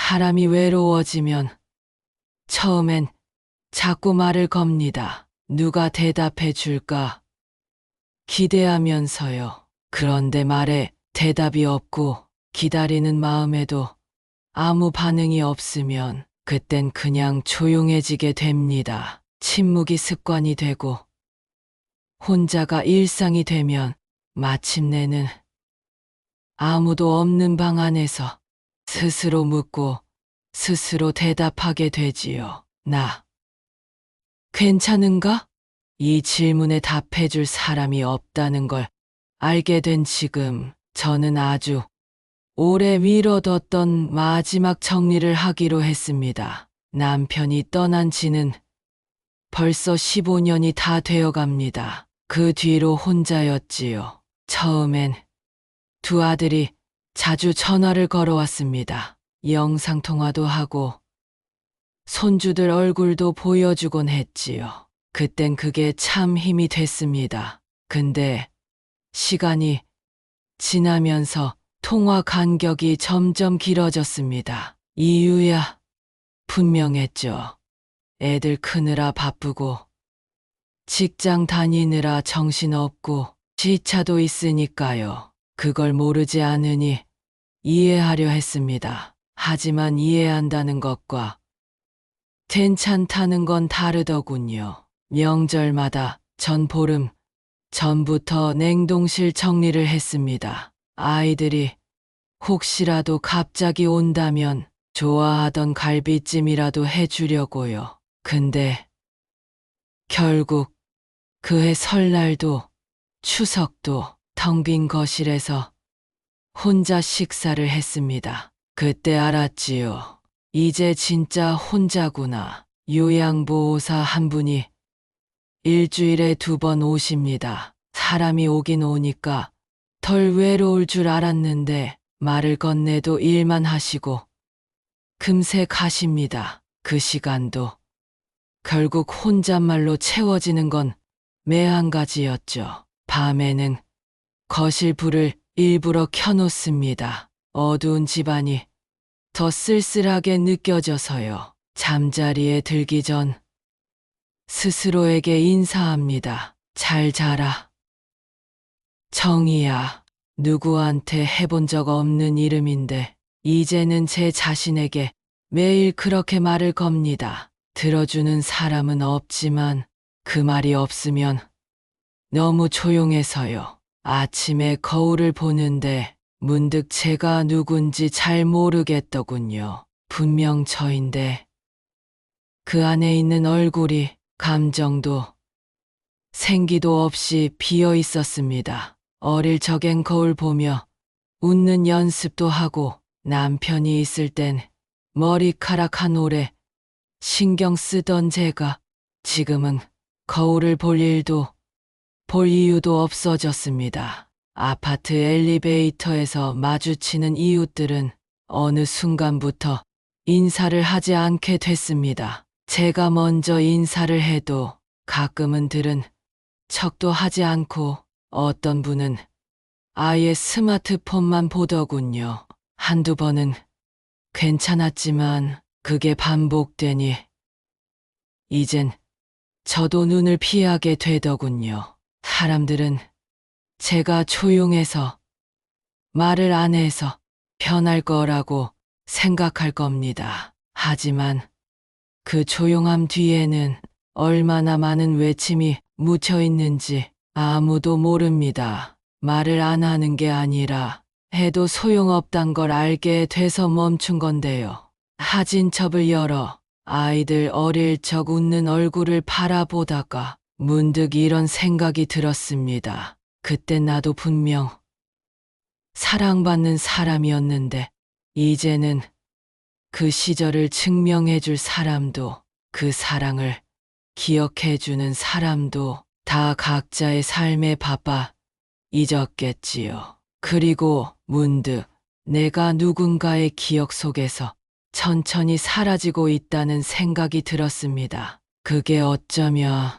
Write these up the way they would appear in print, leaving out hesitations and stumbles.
사람이 외로워지면 처음엔 자꾸 말을 겁니다. 누가 대답해 줄까 기대하면서요. 그런데 말에 대답이 없고 기다리는 마음에도 아무 반응이 없으면 그땐 그냥 조용해지게 됩니다. 침묵이 습관이 되고 혼자가 일상이 되면 마침내는 아무도 없는 방 안에서 스스로 묻고 스스로 대답하게 되지요. 나 괜찮은가? 이 질문에 답해줄 사람이 없다는 걸 알게 된 지금 저는 아주 오래 미뤄뒀던 마지막 정리를 하기로 했습니다. 남편이 떠난 지는 벌써 15년이 다 되어 갑니다. 그 뒤로 혼자였지요. 처음엔 두 아들이 자주 전화를 걸어왔습니다. 영상통화도 하고 손주들 얼굴도 보여주곤 했지요. 그땐 그게 참 힘이 됐습니다. 근데 시간이 지나면서 통화 간격이 점점 길어졌습니다. 이유야 분명했죠. 애들 크느라 바쁘고 직장 다니느라 정신없고 시차도 있으니까요. 그걸 모르지 않으니 이해하려 했습니다. 하지만 이해한다는 것과 괜찮다는 건 다르더군요. 명절마다 전 보름 전부터 냉동실 정리를 했습니다. 아이들이 혹시라도 갑자기 온다면 좋아하던 갈비찜이라도 해주려고요. 근데 결국 그해 설날도 추석도 텅 빈 거실에서 혼자 식사를 했습니다. 그때 알았지요. 이제 진짜 혼자구나. 요양보호사 한 분이 일주일에 2번 오십니다. 사람이 오긴 오니까 덜 외로울 줄 알았는데 말을 건네도 일만 하시고 금세 가십니다. 그 시간도 결국 혼잣말로 채워지는 건 매한 가지였죠. 밤에는 거실 불을 일부러 켜놓습니다. 어두운 집안이 더 쓸쓸하게 느껴져서요. 잠자리에 들기 전 스스로에게 인사합니다. 잘 자라. 정이야. 누구한테 해본 적 없는 이름인데 이제는 제 자신에게 매일 그렇게 말을 겁니다. 들어주는 사람은 없지만 그 말이 없으면 너무 조용해서요. 아침에 거울을 보는데 문득 제가 누군지 잘 모르겠더군요. 분명 저인데 그 안에 있는 얼굴이 감정도 생기도 없이 비어 있었습니다. 어릴 적엔 거울 보며 웃는 연습도 하고 남편이 있을 땐 머리카락 한 올에 신경 쓰던 제가 지금은 거울을 볼 일도 볼 이유도 없어졌습니다. 아파트 엘리베이터에서 마주치는 이웃들은 어느 순간부터 인사를 하지 않게 됐습니다. 제가 먼저 인사를 해도 가끔은 들은 척도 하지 않고 어떤 분은 아예 스마트폰만 보더군요. 한두 번은 괜찮았지만 그게 반복되니 이젠 저도 눈을 피하게 되더군요. 사람들은 제가 조용해서 말을 안 해서 편할 거라고 생각할 겁니다. 하지만 그 조용함 뒤에는 얼마나 많은 외침이 묻혀 있는지 아무도 모릅니다. 말을 안 하는 게 아니라 해도 소용없단 걸 알게 돼서 멈춘 건데요. 사진첩을 열어 아이들 어릴 적 웃는 얼굴을 바라보다가 문득 이런 생각이 들었습니다. 그때 나도 분명 사랑받는 사람이었는데 이제는 그 시절을 증명해줄 사람도 그 사랑을 기억해주는 사람도 다 각자의 삶에 바빠 잊었겠지요. 그리고 문득 내가 누군가의 기억 속에서 천천히 사라지고 있다는 생각이 들었습니다. 그게 어쩌면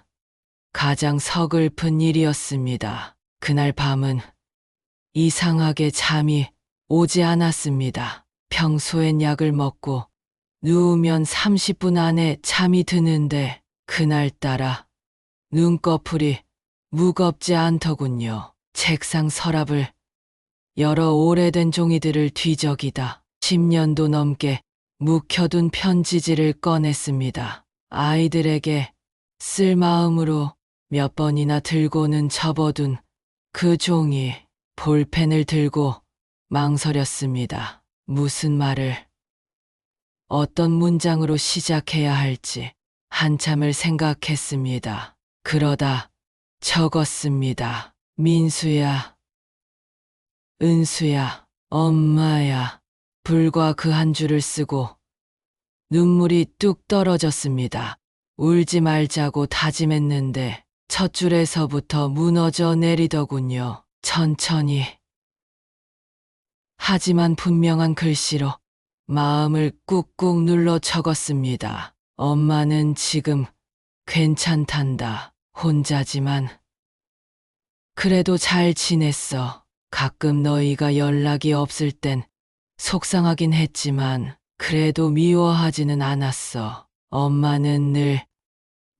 가장 서글픈 일이었습니다. 그날 밤은 이상하게 잠이 오지 않았습니다. 평소엔 약을 먹고 누우면 30분 안에 잠이 드는데 그날따라 눈꺼풀이 무겁지 않더군요. 책상 서랍을 열어 오래된 종이들을 뒤적이다 10년도 넘게 묵혀둔 편지지를 꺼냈습니다. 아이들에게 쓸 마음으로 몇 번이나 들고는 접어둔 그 종이. 볼펜을 들고 망설였습니다. 무슨 말을, 어떤 문장으로 시작해야 할지 한참을 생각했습니다. 그러다 적었습니다. 민수야, 은수야, 엄마야. 불과 그 한 줄을 쓰고 눈물이 뚝 떨어졌습니다. 울지 말자고 다짐했는데 첫 줄에서부터 무너져 내리더군요. 천천히. 하지만 분명한 글씨로 마음을 꾹꾹 눌러 적었습니다. 엄마는 지금 괜찮단다. 혼자지만 그래도 잘 지냈어. 가끔 너희가 연락이 없을 땐 속상하긴 했지만 그래도 미워하지는 않았어. 엄마는 늘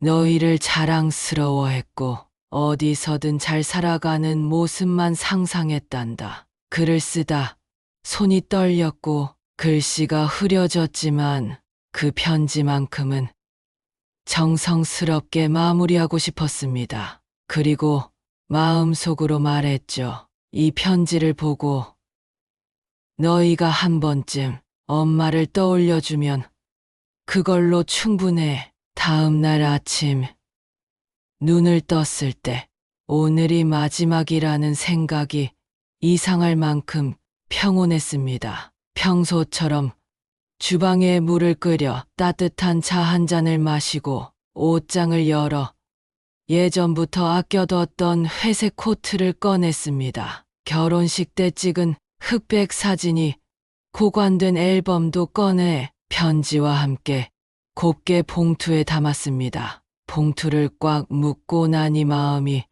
너희를 자랑스러워했고 어디서든 잘 살아가는 모습만 상상했단다. 글을 쓰다 손이 떨렸고 글씨가 흐려졌지만 그 편지만큼은 정성스럽게 마무리하고 싶었습니다. 그리고 마음속으로 말했죠. 이 편지를 보고 너희가 한 번쯤 엄마를 떠올려주면 그걸로 충분해. 다음 날 아침 눈을 떴을 때 오늘이 마지막이라는 생각이 이상할 만큼 평온했습니다. 평소처럼 주방에 물을 끓여 따뜻한 차 한 잔을 마시고 옷장을 열어 예전부터 아껴뒀던 회색 코트를 꺼냈습니다. 결혼식 때 찍은 흑백 사진이 고관된 앨범도 꺼내 편지와 함께 곱게 봉투에 담았습니다. 봉투를 꽉 묶고 나니 마음이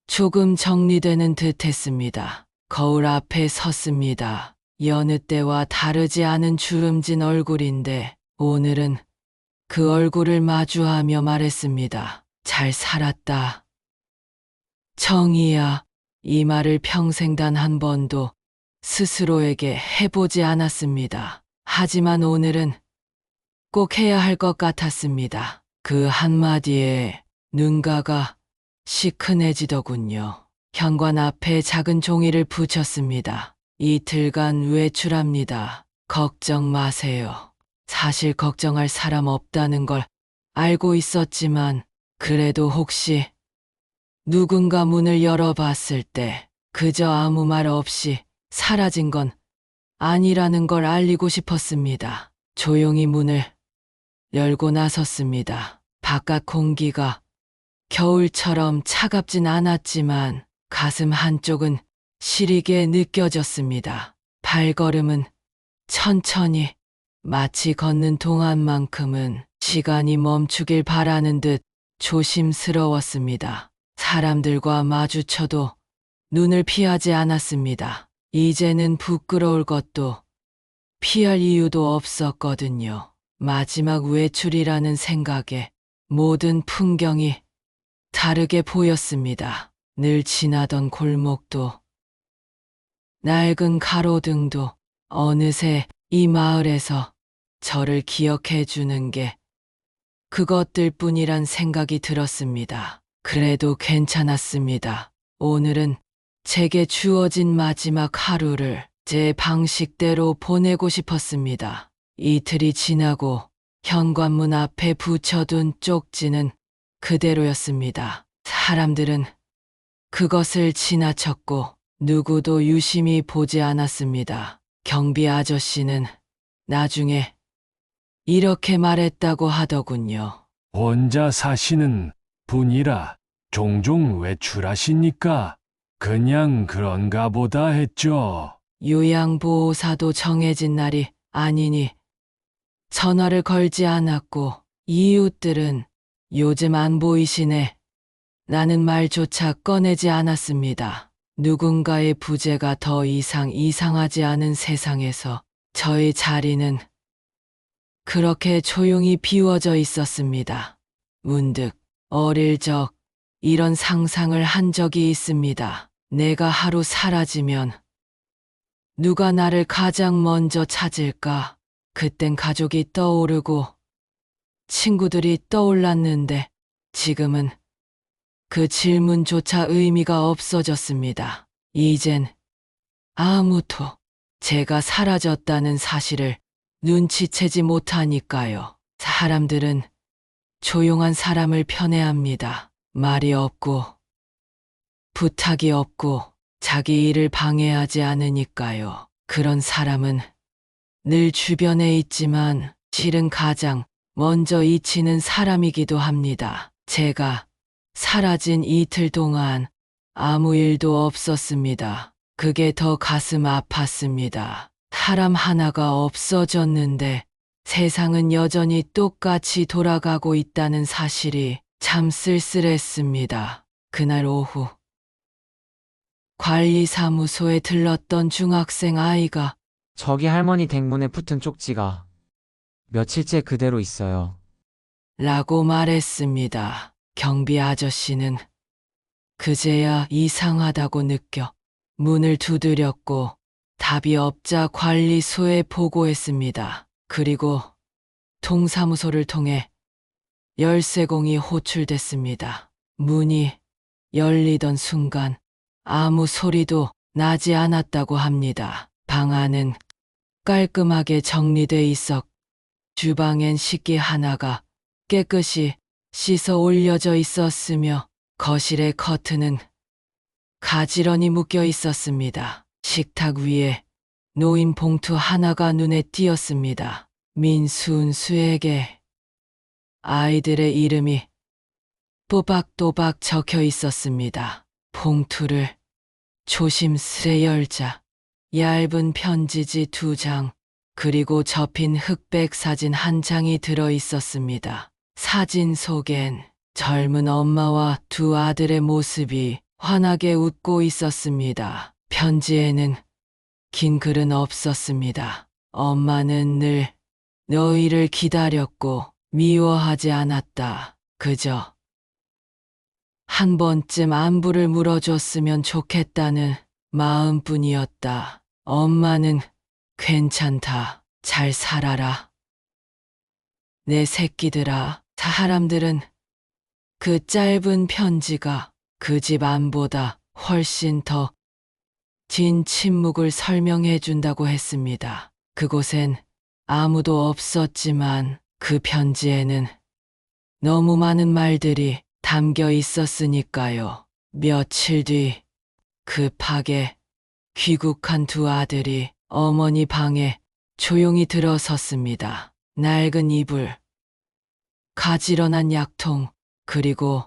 조금 정리되는 듯 했습니다. 거울 앞에 섰습니다. 여느 때와 다르지 않은 주름진 얼굴인데 오늘은 그 얼굴을 마주하며 말했습니다. 잘 살았다. 정희야. 이 말을 평생 단 한 번도 스스로에게 해보지 않았습니다. 하지만 오늘은 꼭 해야 할 것 같았습니다. 그 한마디에 눈가가 시큰해지더군요. 현관 앞에 작은 종이를 붙였습니다. 이틀간 외출합니다. 걱정 마세요. 사실 걱정할 사람 없다는 걸 알고 있었지만 그래도 혹시 누군가 문을 열어봤을 때 그저 아무 말 없이 사라진 건 아니라는 걸 알리고 싶었습니다. 조용히 문을 열고 나섰습니다. 바깥 공기가 겨울처럼 차갑진 않았지만 가슴 한쪽은 시리게 느껴졌습니다. 발걸음은 천천히, 마치 걷는 동안만큼은 시간이 멈추길 바라는 듯 조심스러웠습니다. 사람들과 마주쳐도 눈을 피하지 않았습니다. 이제는 부끄러울 것도 피할 이유도 없었거든요. 마지막 외출이라는 생각에 모든 풍경이 다르게 보였습니다. 늘 지나던 골목도 낡은 가로등도 어느새 이 마을에서 저를 기억해 주는 게 그것들뿐이란 생각이 들었습니다. 그래도 괜찮았습니다. 오늘은 제게 주어진 마지막 하루를 제 방식대로 보내고 싶었습니다. 이틀이 지나고 현관문 앞에 붙여둔 쪽지는 그대로였습니다. 사람들은 그것을 지나쳤고 누구도 유심히 보지 않았습니다. 경비 아저씨는 나중에 이렇게 말했다고 하더군요. 혼자 사시는 분이라 종종 외출하시니까 그냥 그런가 보다 했죠. 요양보호사도 정해진 날이 아니니 전화를 걸지 않았고 이웃들은 요즘 안 보이시네 라는 말조차 꺼내지 않았습니다. 누군가의 부재가 더 이상 이상하지 않은 세상에서 저의 자리는 그렇게 조용히 비워져 있었습니다. 문득 어릴 적 이런 상상을 한 적이 있습니다. 내가 하루 사라지면 누가 나를 가장 먼저 찾을까? 그땐 가족이 떠오르고 친구들이 떠올랐는데 지금은 그 질문조차 의미가 없어졌습니다. 이젠 아무도 제가 사라졌다는 사실을 눈치채지 못하니까요. 사람들은 조용한 사람을 편애합니다. 말이 없고 부탁이 없고 자기 일을 방해하지 않으니까요. 그런 사람은 늘 주변에 있지만 실은 가장 먼저 잊히는 사람이기도 합니다. 제가 사라진 이틀 동안 아무 일도 없었습니다. 그게 더 가슴 아팠습니다. 사람 하나가 없어졌는데 세상은 여전히 똑같이 돌아가고 있다는 사실이 참 쓸쓸했습니다. 그날 오후 관리사무소에 들렀던 중학생 아이가 저기 할머니 댁문에 붙은 쪽지가 며칠째 그대로 있어요. 라고 말했습니다. 경비 아저씨는 그제야 이상하다고 느껴 문을 두드렸고 답이 없자 관리소에 보고했습니다. 그리고 동사무소를 통해 열쇠공이 호출됐습니다. 문이 열리던 순간 아무 소리도 나지 않았다고 합니다. 방 안은 깔끔하게 정리돼 있어 주방엔 식기 하나가 깨끗이 씻어 올려져 있었으며 거실의 커튼은 가지런히 묶여 있었습니다. 식탁 위에 놓인 봉투 하나가 눈에 띄었습니다. 민순수에게 아이들의 이름이 또박또박 적혀 있었습니다. 봉투를 조심스레 열자 얇은 편지지 2장 그리고 접힌 흑백 사진 1장이 들어 있었습니다. 사진 속엔 젊은 엄마와 2 아들의 모습이 환하게 웃고 있었습니다. 편지에는 긴 글은 없었습니다. 엄마는 늘 너희를 기다렸고 미워하지 않았다. 그저 한 번쯤 안부를 물어줬으면 좋겠다는 마음뿐이었다. 엄마는 괜찮다. 잘 살아라. 내 새끼들아. 사람들은 그 짧은 편지가 그 집 안보다 훨씬 더 긴 침묵을 설명해 준다고 했습니다. 그곳엔 아무도 없었지만 그 편지에는 너무 많은 말들이 담겨 있었으니까요. 며칠 뒤 급하게 귀국한 2 아들이 어머니 방에 조용히 들어섰습니다. 낡은 이불, 가지런한 약통, 그리고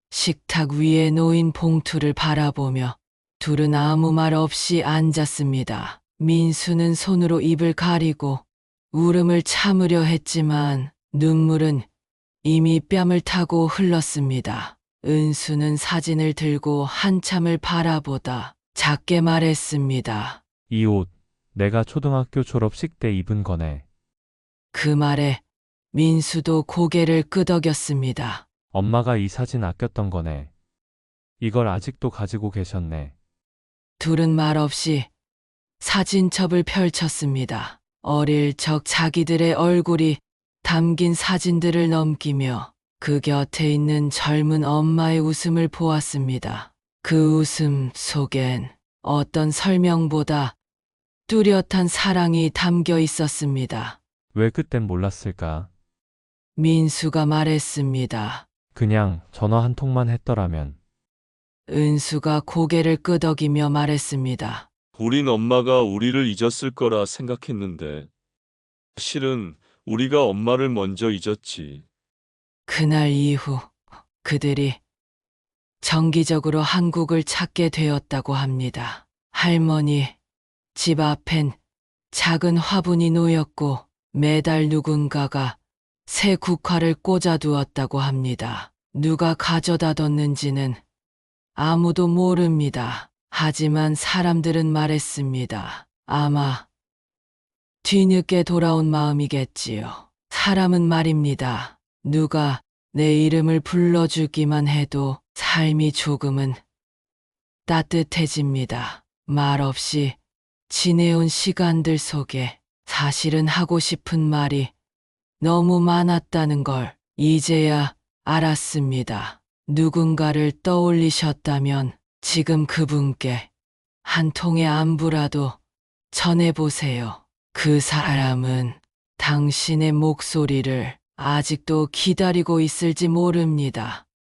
식탁 위에 놓인 봉투를 바라보며 둘은 아무 말 없이 앉았습니다. 민수는 손으로 입을 가리고 울음을 참으려 했지만 눈물은 이미 뺨을 타고 흘렀습니다. 은수는 사진을 들고 한참을 바라보다 작게 말했습니다. 이 옷, 내가 초등학교 졸업식 때 입은 거네. 그 말에 민수도 고개를 끄덕였습니다. 엄마가 이 사진 아꼈던 거네. 이걸 아직도 가지고 계셨네. 둘은 말없이 사진첩을 펼쳤습니다. 어릴 적 자기들의 얼굴이 담긴 사진들을 넘기며 그 곁에 있는 젊은 엄마의 웃음을 보았습니다. 그 웃음 속엔 어떤 설명보다 뚜렷한 사랑이 담겨 있었습니다. 왜 그땐 몰랐을까? 민수가 말했습니다. 그냥 전화 한 통만 했더라면. 은수가 고개를 끄덕이며 말했습니다. 우린 엄마가 우리를 잊었을 거라 생각했는데 실은 우리가 엄마를 먼저 잊었지. 그날 이후 그들이 정기적으로 한국을 찾게 되었다고 합니다. 할머니 집 앞엔 작은 화분이 놓였고 매달 누군가가 새 국화를 꽂아두었다고 합니다. 누가 가져다 뒀는지는 아무도 모릅니다. 하지만 사람들은 말했습니다. 아마 뒤늦게 돌아온 마음이겠지요. 사람은 말입니다. 누가 내 이름을 불러주기만 해도 삶이 조금은 따뜻해집니다. 말없이 지내온 시간들 속에 사실은 하고 싶은 말이 너무 많았다는 걸 이제야 알았습니다. 누군가를 떠올리셨다면 지금 그분께 한 통의 안부라도 전해보세요. 그 사람은 당신의 목소리를 아직도 기다리고 있을지 모릅니다.